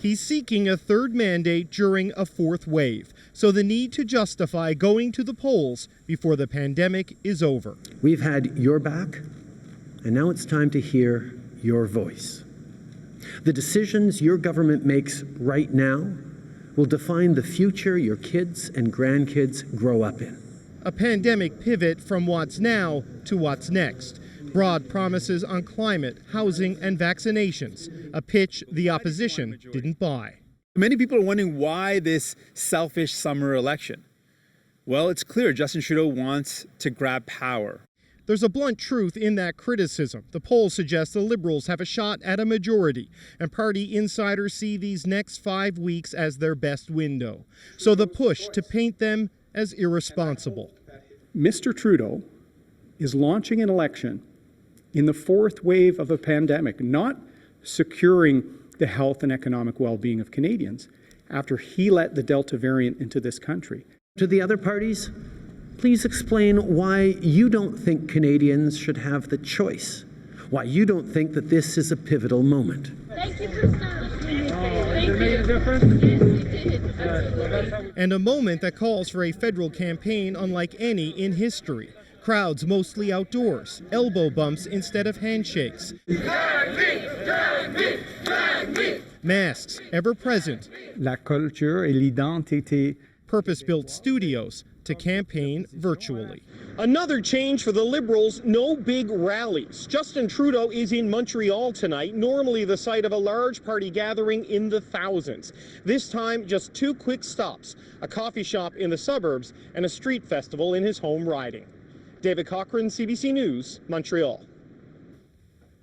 He's seeking a third mandate during a fourth wave, so the need to justify going to the polls before the pandemic is over. We've had your back, and now it's time to hear your voice. The decisions your government makes right now will define the future your kids and grandkids grow up in. A pandemic pivot from what's now to what's next. Broad promises on climate, housing, and vaccinations, a pitch the opposition didn't buy. Many people are wondering why this selfish summer election. Well, it's clear Justin Trudeau wants to grab power. There's a blunt truth in that criticism. The polls suggest the Liberals have a shot at a majority, and party insiders see these next 5 weeks as their best window. So the push to paint them as irresponsible. Mr. Trudeau is launching an election in the fourth wave of a pandemic, not securing the health and economic well-being of Canadians after he let the Delta variant into this country. To the other parties, please explain why you don't think Canadians should have the choice, why you don't think that this is a pivotal moment. Thank you for And a moment that calls for a federal campaign unlike any in history. Crowds mostly outdoors, elbow bumps instead of handshakes. Masks ever present. La culture et l'identité. Purpose-built studios to campaign virtually. Another change for the Liberals, no big rallies. Justin Trudeau is in Montreal tonight, normally the site of a large party gathering in the thousands. This time, just 2 quick stops, a coffee shop in the suburbs and a street festival in his home riding. David Cochran, CBC News, Montreal.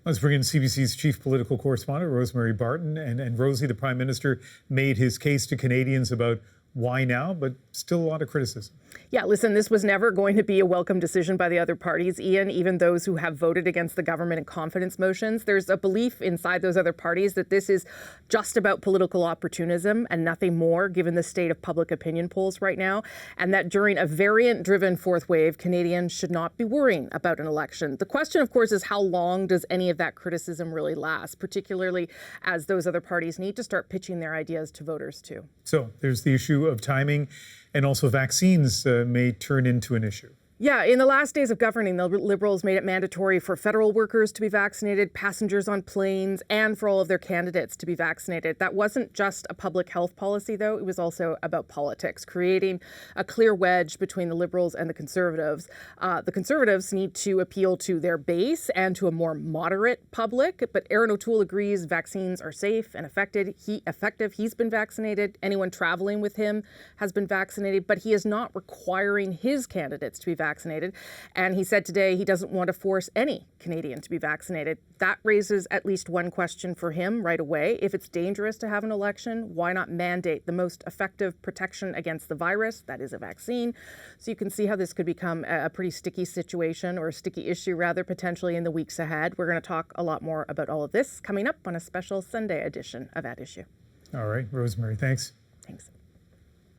Let's bring in CBC's chief political correspondent, Rosemary Barton. And Rosie, the Prime Minister made his case to Canadians about why now, but still a lot of criticism. Yeah, listen, this was never going to be a welcome decision by the other parties, Ian, even those who have voted against the government in confidence motions. There's a belief inside those other parties that this is just about political opportunism and nothing more, given the state of public opinion polls right now, and that during a variant-driven fourth wave, Canadians should not be worrying about an election. The question, of course, is how long does any of that criticism really last, particularly as those other parties need to start pitching their ideas to voters too. So there's the issue of timing, and also vaccines may turn into an issue. Yeah, in the last days of governing, the Liberals made it mandatory for federal workers to be vaccinated, passengers on planes, and for all of their candidates to be vaccinated. That wasn't just a public health policy, though. It was also about politics, creating a clear wedge between the Liberals and the Conservatives. The Conservatives need to appeal to their base and to a more moderate public, but Aaron O'Toole agrees vaccines are safe and effective. He's been vaccinated. Anyone traveling with him has been vaccinated, but he is not requiring his candidates to be vaccinated. And he said today he doesn't want to force any Canadian to be vaccinated. That raises at least one question for him right away. If it's dangerous to have an election, why not mandate the most effective protection against the virus, that is a vaccine? So you can see how this could become a pretty sticky situation, or a sticky issue rather, potentially in the weeks ahead. We're going to talk a lot more about all of this coming up on a special Sunday edition of At Issue. All right, Rosemary, thanks. Thanks.